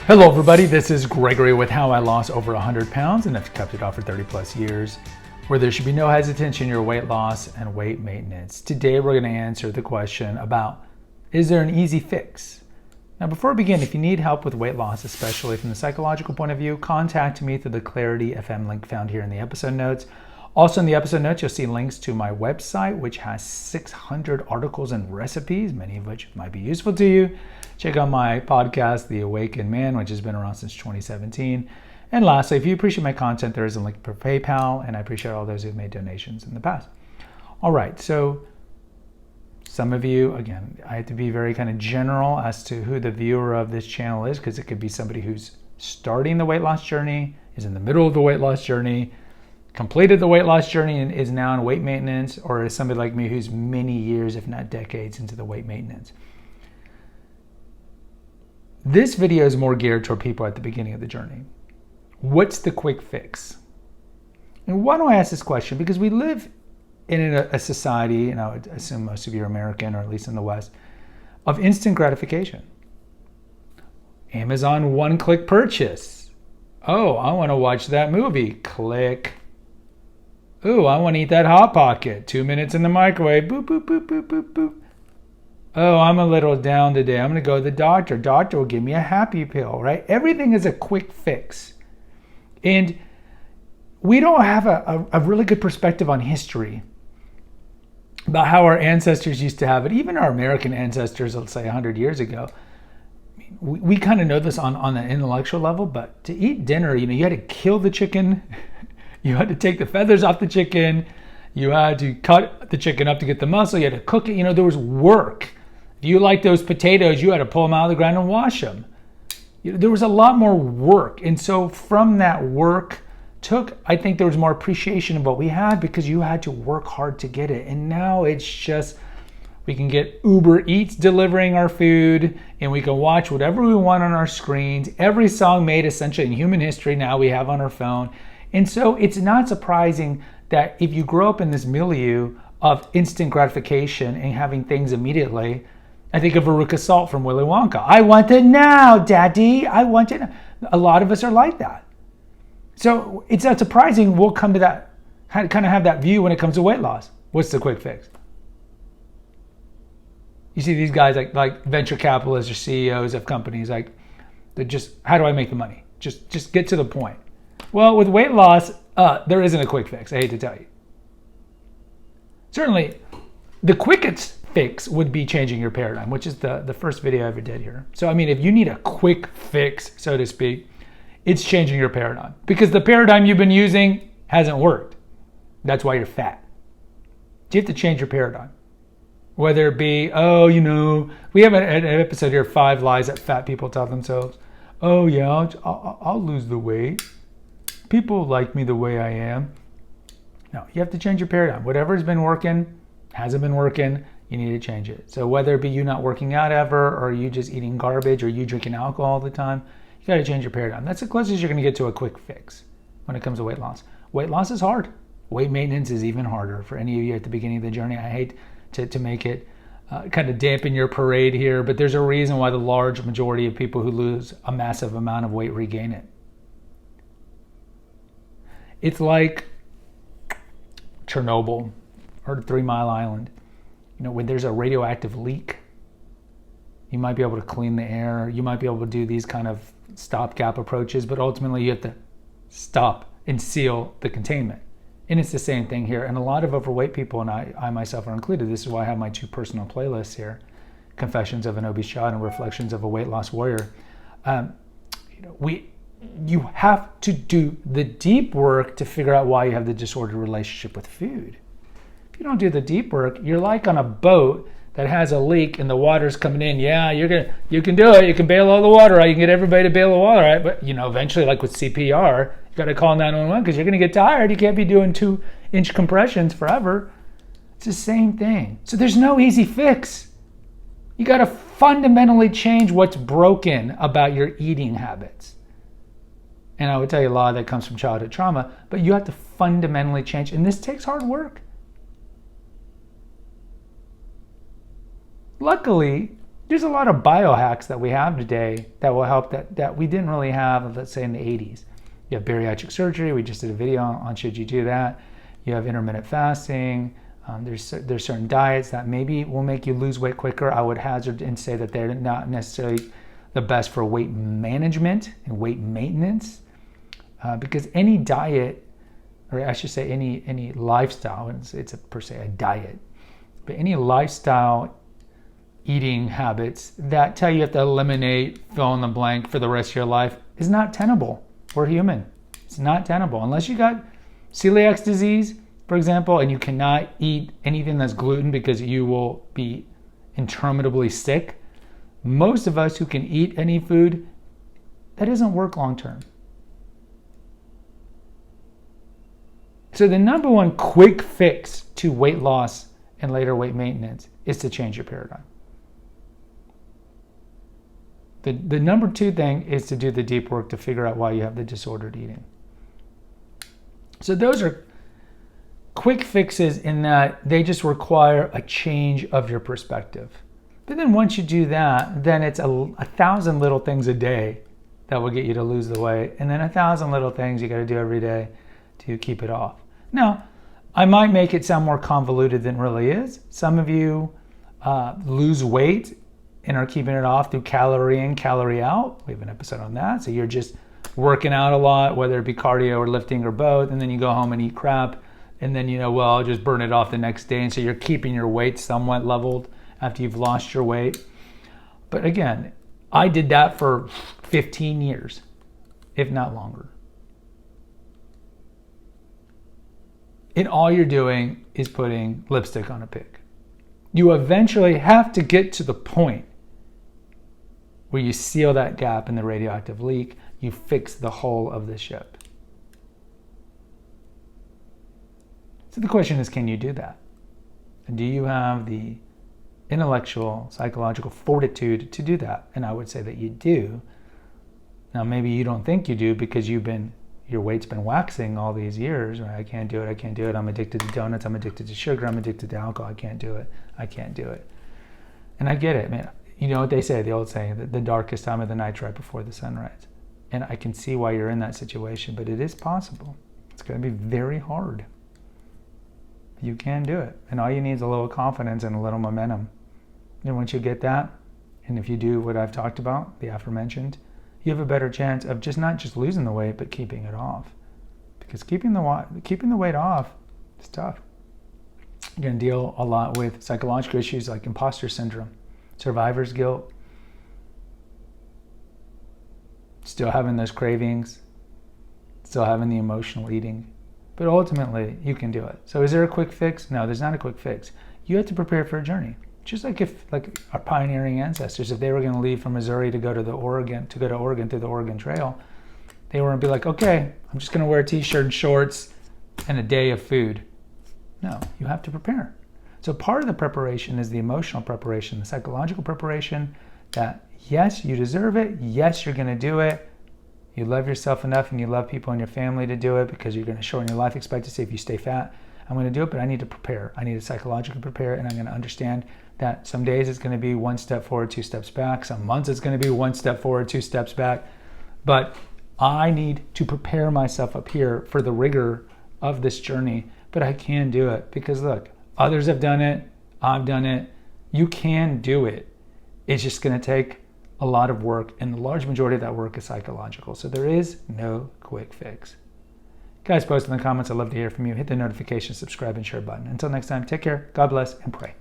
Hello everybody, this is Gregory with how I lost over 100 pounds and have kept it off for 30 plus years, where there should be no hesitation in your weight loss and weight maintenance. Today we're going to answer the question about, is there an easy fix? Now before we begin, if you need help with weight loss, especially from the psychological point of view, contact me through the Clarity FM link found here in the episode notes. Also in the episode notes, you'll see links to my website, which has 600 articles and recipes, many of which might be useful to you. Check out my podcast, The Awakened Man, which has been around since 2017. And lastly, if you appreciate my content, there is a link for PayPal, and I appreciate all those who've made donations in the past. All right, so some of you, again, I have to be very kind of general as to who the viewer of this channel is, because it could be somebody who's starting the weight loss journey, is in the middle of the weight loss journey, completed the weight loss journey and is now in weight maintenance, or is somebody like me who's many years, if not decades, into the weight maintenance. This video is more geared toward people at the beginning of the journey. What's the quick fix? And why do I ask this question? Because we live in a society, and I would assume most of you are American, or at least in the West, of instant gratification. Amazon one-click purchase. Oh, I want to watch that movie. Click. Ooh, I want to eat that Hot Pocket. 2 minutes in the microwave. Boop, boop, boop, boop, boop, boop. Oh, I'm a little down today. I'm going to go to the doctor. Doctor will give me a happy pill, right? Everything is a quick fix. And we don't have a really good perspective on history about how our ancestors used to have it. Even our American ancestors, let's say 100 years ago. We kind of know this on an intellectual level, but to eat dinner, you had to kill the chicken. You had to take the feathers off the chicken. You had to cut the chicken up to get the muscle. You had to cook it. There was work. If you like those potatoes, you had to pull them out of the ground and wash them. There was a lot more work. And so from that work I think there was more appreciation of what we had, because you had to work hard to get it. And now it's just, we can get Uber Eats delivering our food, and we can watch whatever we want on our screens. Every song made essentially in human history now we have on our phone. And so it's not surprising that if you grow up in this milieu of instant gratification and having things immediately, I think of Veruca Salt from Willy Wonka. I want it now, Daddy. I want it now. A lot of us are like that. So it's not surprising we'll come to that, kind of have that view when it comes to weight loss. What's the quick fix? You see these guys like venture capitalists or CEOs of companies, like they're just, how do I make the money? Just get to the point. Well, with weight loss, there isn't a quick fix, I hate to tell you. Certainly, the quickest fix would be changing your paradigm, which is the first video I ever did here. So, if you need a quick fix, so to speak, it's changing your paradigm. Because the paradigm you've been using hasn't worked. That's why you're fat. So you have to change your paradigm. Whether it be, we have an episode here, 5 lies that fat people tell themselves. Oh yeah, I'll lose the weight. People like me the way I am. No, you have to change your paradigm. Whatever's been working, hasn't been working, you need to change it. So whether it be you not working out ever, or you just eating garbage, or you drinking alcohol all the time, you got to change your paradigm. That's the closest you're going to get to a quick fix when it comes to weight loss. Weight loss is hard. Weight maintenance is even harder. For any of you at the beginning of the journey, I hate to make it kind of dampen your parade here, but there's a reason why the large majority of people who lose a massive amount of weight regain it. It's like Chernobyl or 3 Mile Island. When there's a radioactive leak, you might be able to clean the air. You might be able to do these kind of stopgap approaches, but ultimately you have to stop and seal the containment. And it's the same thing here. And a lot of overweight people, and I myself are included, this is why I have my 2 personal playlists here, Confessions of an Obese Child and Reflections of a Weight Loss Warrior. You have to do the deep work to figure out why you have the disordered relationship with food. If you don't do the deep work, you're like on a boat that has a leak and the water's coming in. Yeah, you can do it. You can bail all the water out. You can get everybody to bail the water out. But eventually, like with CPR, you got to call 911 because you're going to get tired. You can't be doing 2-inch compressions forever. It's the same thing. So there's no easy fix. You got to fundamentally change what's broken about your eating habits. And I would tell you a lot of that comes from childhood trauma, but you have to fundamentally change. And this takes hard work. Luckily, There's a lot of biohacks that we have today that will help that we didn't really have, let's say, in the 80s. You have bariatric surgery. We just did a video on should you do that. You have intermittent fasting. There's certain diets that maybe will make you lose weight quicker. I would hazard and say that they're not necessarily the best for weight management and weight maintenance, because any diet, or I should say any lifestyle, it's per se a diet, but any lifestyle eating habits that tell you have to eliminate fill in the blank for the rest of your life is not tenable. We're human. It's not tenable unless you got celiac disease, for example, and you cannot eat anything that's gluten because you will be interminably sick. Most of us who can eat any food, that doesn't work long term. So the number one quick fix to weight loss and later weight maintenance is to change your paradigm. The number two thing is to do the deep work to figure out why you have the disordered eating. So those are quick fixes in that they just require a change of your perspective. But then once you do that, then it's a 1,000 little things a day that will get you to lose the weight. And then 1,000 little things you got to do every day to keep it off. Now, I might make it sound more convoluted than it really is. Some of you lose weight and are keeping it off through calorie in, calorie out. We have an episode on that. So you're just working out a lot, whether it be cardio or lifting or both, and then you go home and eat crap, and then I'll just burn it off the next day. And so you're keeping your weight somewhat leveled after you've lost your weight. But again, I did that for 15 years, if not longer. And all you're doing is putting lipstick on a pig. You eventually have to get to the point where you seal that gap in the radioactive leak, you fix the hull of the ship. So the question is, can you do that? And do you have the intellectual, psychological fortitude to do that? And I would say that you do. Now, maybe you don't think you do because your weight's been waxing all these years. Right? I can't do it. I'm addicted to donuts. I'm addicted to sugar. I'm addicted to alcohol. I can't do it. And I get it, man. You know what they say, the old saying, that the darkest time of the night is right before the sunrise. And I can see why you're in that situation, but it is possible. It's going to be very hard. You can do it. And all you need is a little confidence and a little momentum. And once you get that, and if you do what I've talked about, the aforementioned, you have a better chance of not just losing the weight, but keeping it off. Because keeping the weight off is tough. You're going to deal a lot with psychological issues like imposter syndrome, survivor's guilt, still having those cravings, still having the emotional eating. But ultimately, you can do it. So is there a quick fix? No, there's not a quick fix. You have to prepare for a journey. Just like our pioneering ancestors, if they were going to leave from Missouri to go to Oregon through the Oregon Trail, they were going to be like, okay, I'm just going to wear a t-shirt and shorts and a day of food. No, you have to prepare. So part of the preparation is the emotional preparation, the psychological preparation that, yes, you deserve it. Yes, you're going to do it. You love yourself enough and you love people in your family to do it because you're going to shorten your life expectancy if you stay fat. I'm going to do it, but I need to prepare. I need to psychologically prepare, and I'm going to understand that some days it's going to be one step forward, two steps back. Some months it's going to be one step forward, two steps back. But I need to prepare myself up here for the rigor of this journey. But I can do it because, look, others have done it. I've done it. You can do it. It's just going to take a lot of work, and the large majority of that work is psychological. So there is no quick fix. Guys, post in the comments. I'd love to hear from you. Hit the notification, subscribe, and share button. Until next time, take care, God bless, and pray.